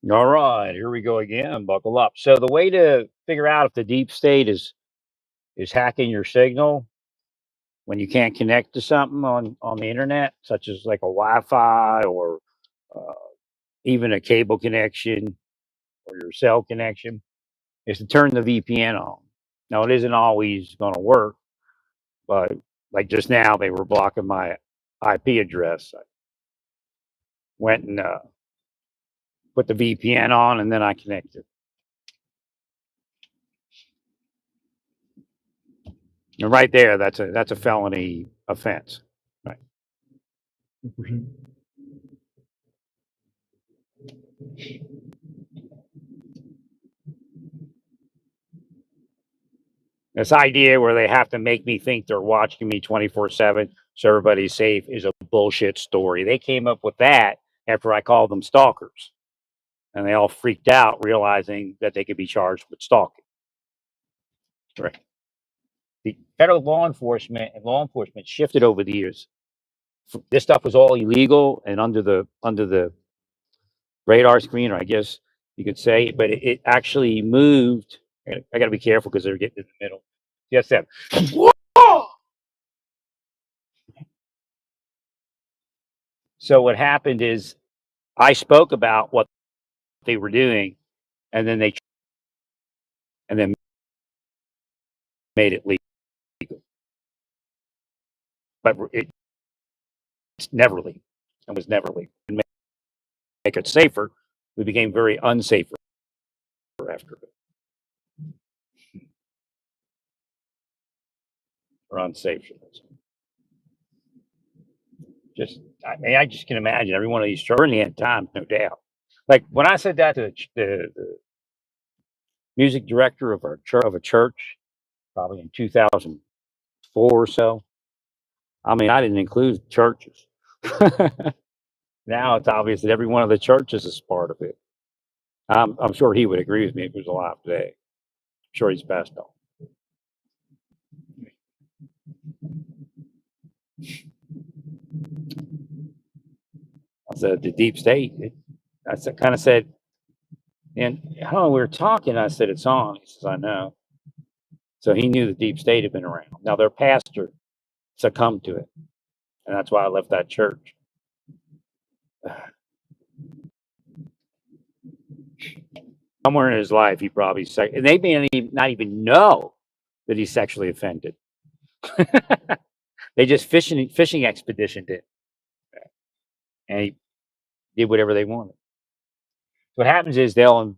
All right, here we go again. Buckle up. So the way to figure out if the deep state is hacking your signal when you can't connect to something on the internet, such as like a Wi-Fi or uh, even a cable connection or your cell connection, is to turn the VPN on. Now it isn't always going to work, but like just now they were blocking my IP address. I went and put the VPN on, and then I connected. And right there, that's a felony offense. Right. This idea where they have to make me think they're watching me 24/7 so everybody's safe is a bullshit story. They came up with that after I called them stalkers, and they all freaked out realizing that they could be charged with stalking. Right. The federal law enforcement shifted over the years. This stuff was all illegal and under the radar screen, or I guess you could say, but it actually moved. I got to be careful because they're getting in the middle. Yes, Sam. So what happened is I spoke about what they were doing, and then they and then made it legal, but it's never legal. It was never legal. And make it safer, we became very unsafe after it, or unsafe. Just I just can imagine every one of these during the end times, no doubt. Like when I said that to the music director of a church, probably in 2004 or so. I mean, I didn't include churches. Now it's obvious that every one of the churches is part of it. I'm sure he would agree with me if he was alive today. I'm sure he's passed on. I said the deep state. Kind of said, and I don't know, we were talking. I said it's on. He says I know. So he knew the deep state had been around. Now their pastor succumbed to it, and that's why I left that church. Somewhere in his life, he probably and they may not even know that he's sexually offended. They just fishing expedition did, and he did whatever they wanted. So what happens is they'll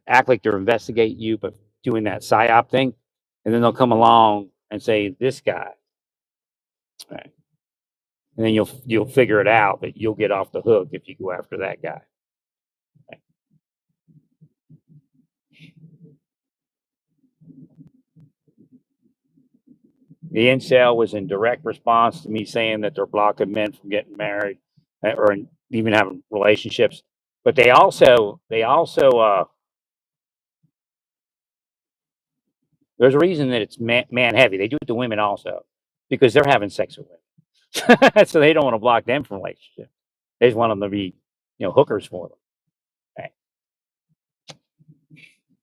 act like they're investigating you, but doing that psyop thing, and then they'll come along and say this guy, right? And then you'll figure it out that you'll get off the hook if you go after that guy. Right? The incel was in direct response to me saying that they're blocking men from getting married or even having relationships. But they also there's a reason that it's man heavy. They do it to women also because they're having sex with women, so they don't want to block them from relationships. They just want them to be, hookers for them. Right?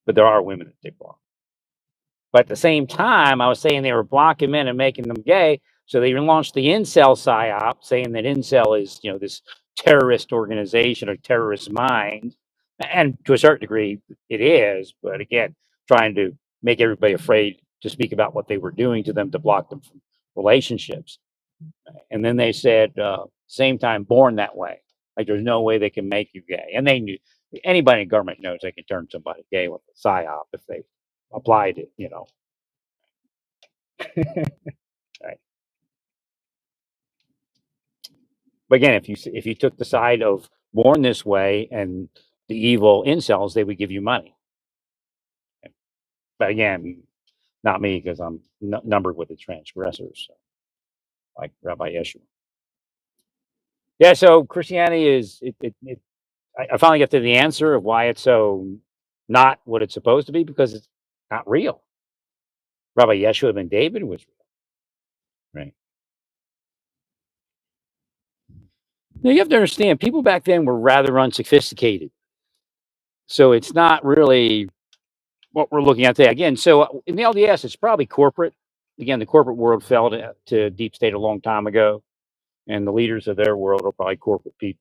But there are women that they block. But at the same time, I was saying they were blocking men and making them gay. So they launched the incel psyop, saying that incel is, this terrorist organization or terrorist mind. And to a certain degree, it is. But again, trying to make everybody afraid to speak about what they were doing to them to block them from relationships. And then they said, same time, born that way. Like there's no way they can make you gay. And they knew anybody in government knows they can turn somebody gay with a psyop if they applied it. Right. But again, if you took the side of born this way and the evil incels, they would give you money. But again, not me because I'm numbered with the transgressors, so, like Rabbi Yeshua. Yeah. So Christianity is it. I finally get to the answer of why it's so not what it's supposed to be because it's not real. Rabbi Yeshua ben David was real, right? Now you have to understand, people back then were rather unsophisticated. So it's not really what we're looking at today. Again, so in the LDS, it's probably corporate. Again, the corporate world fell to deep state a long time ago, and the leaders of their world are probably corporate people.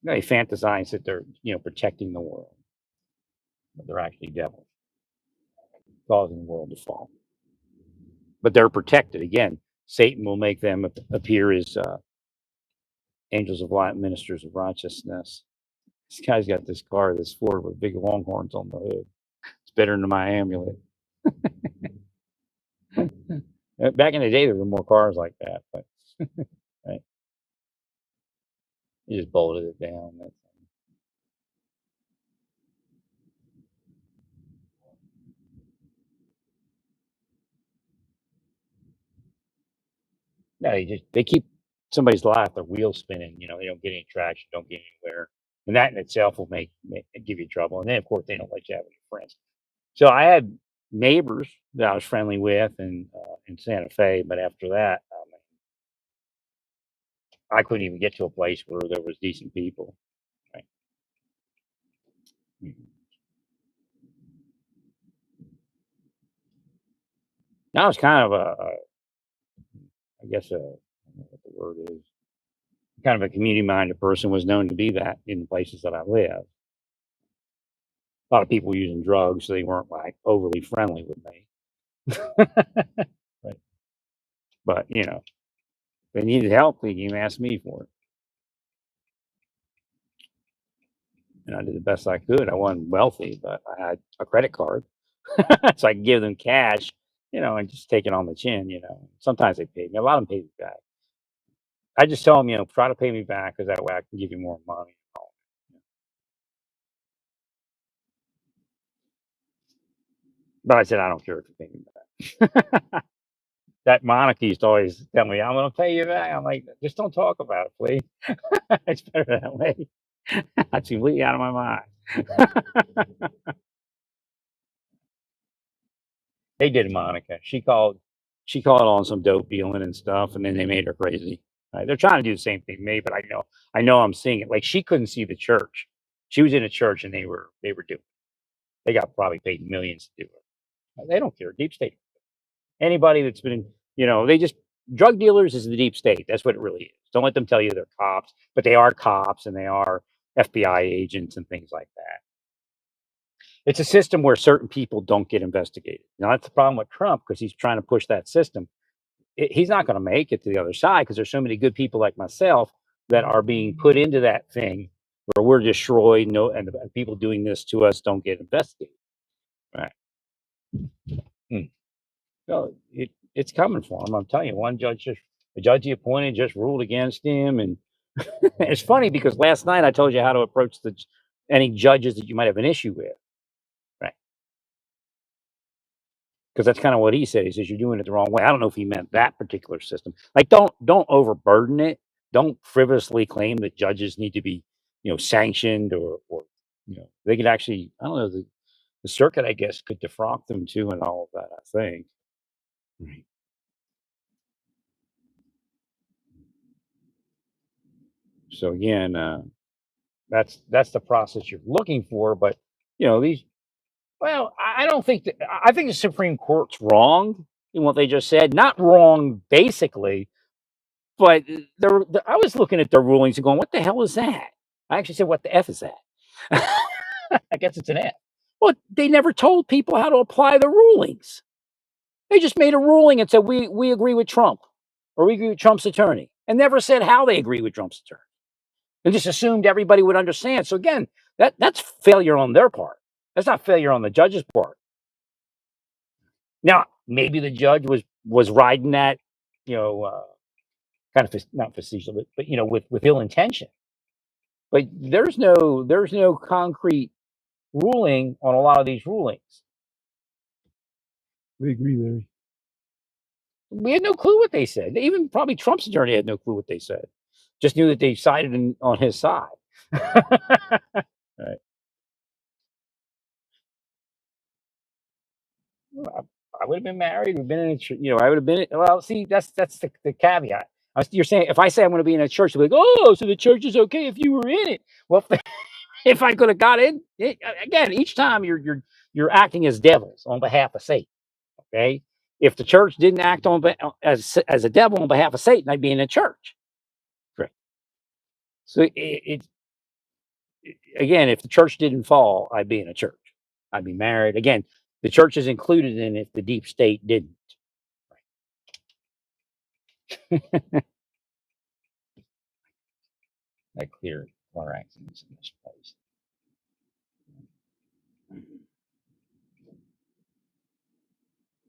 They fantasize that they're protecting the world, but they're actually devils causing the world to fall. But they're protected. Again, Satan will make them appear as angels of light, ministers of righteousness. This guy's got this car, this Ford with big longhorns on the hood. It's better than my amulet. Back in the day, there were more cars like that, but right, you just bolted it down. No, they keep somebody's life, their wheels spinning. They don't get any traction, don't get anywhere, and that in itself will make give you trouble. And then, of course, they don't let you have any friends. So I had neighbors that I was friendly with in Santa Fe, but after that, I couldn't even get to a place where there was decent people. Right? Mhm. Now it's kind of I guess I don't know what the word is, kind of a community-minded person, was known to be that in the places that I live. A lot of people using drugs, so they weren't like overly friendly with me. Right. But they needed help. They came ask me for it, and I did the best I could. I wasn't wealthy, but I had a credit card, so I could give them cash, and just take it on the chin. Sometimes they paid me. A lot of them paid me back. I just tell them, try to pay me back because that way I can give you more money. But I said I don't care if you pay me back. That Monica used to always tell me, "I'm gonna pay you back." I'm like, "Just don't talk about it, please." It's better that way. That's completely out of my mind. They did Monica. She called on some dope dealing and stuff, and then they made her crazy. Right? They're trying to do the same thing to me, but I know I'm seeing it. Like she couldn't see the church. She was in a church, and they were doing. They got probably paid millions to do it. They don't care. Deep state. Anybody that's been, they just drug dealers is the deep state. That's what it really is. Don't let them tell you they're cops, but they are cops and they are FBI agents and things like that. It's a system where certain people don't get investigated. Now that's the problem with Trump because he's trying to push that system. He's not going to make it to the other side because there's so many good people like myself that are being put into that thing where we're destroyed. No, and the people doing this to us don't get investigated. Right. Hmm. So it's coming for him. I'm telling you, the judge he appointed just ruled against him, and it's funny because last night I told you how to approach any judges that you might have an issue with, right? Because that's kind of what he said. He says you're doing it the wrong way. I don't know if he meant that particular system. Like, don't overburden it. Don't frivolously claim that judges need to be, sanctioned or they could actually. I don't know the circuit. I guess could defrock them too and all of that. I think. Right. So again, that's the process you're looking for. But these. Well, I don't think that. I think the Supreme Court's wrong in what they just said. Not wrong, basically, but I was looking at their rulings and going, "What the hell is that?" I actually said, "What the f is that?" I guess it's an F. Well, they never told people how to apply the rulings. They just made a ruling and said, "We agree with Trump," or "We agree with Trump's attorney," and never said how they agree with Trump's attorney. And just assumed everybody would understand. So again, that's failure on their part. That's not failure on the judge's part. Now, maybe the judge was riding that, you know, uh, kind of not facetious, but with ill intention. But there's no concrete ruling on a lot of these rulings. We agree, Larry. We had no clue what they said. Even probably Trump's attorney had no clue what they said. Just knew that they sided on his side. Right. Well, I would have been married. We've been in, I would have been. Well, see, that's the caveat. You're saying if I say I'm going to be in a church, they're like, oh, so the church is okay if you were in it. Well, if I could have got in, again, each time you're acting as devils on behalf of Satan. Okay, if the church didn't act as a devil on behalf of Satan, I'd be in a church. Correct. So again, if the church didn't fall, I'd be in a church. I'd be married. Again, the church is included in it. The deep state didn't. That clear car accidents in this place.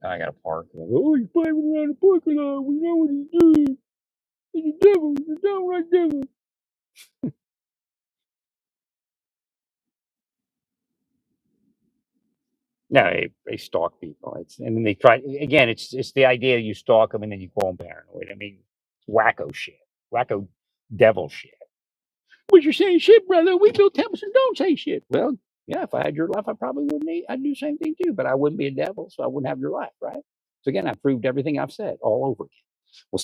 I got to park. Like, oh, he's driving around the parking lot. We know what he's doing. He's a devil. He's a downright devil. No, they stalk people. And then they try again. It's the idea you stalk them and then you call them paranoid. I mean, wacko shit, wacko devil shit. But you're saying shit, brother. We build temples and don't say shit. Well, yeah. If I had your life, I probably wouldn't. I'd do the same thing too. But I wouldn't be a devil, so I wouldn't have your life, right? So again, I proved everything I've said all over again. Well,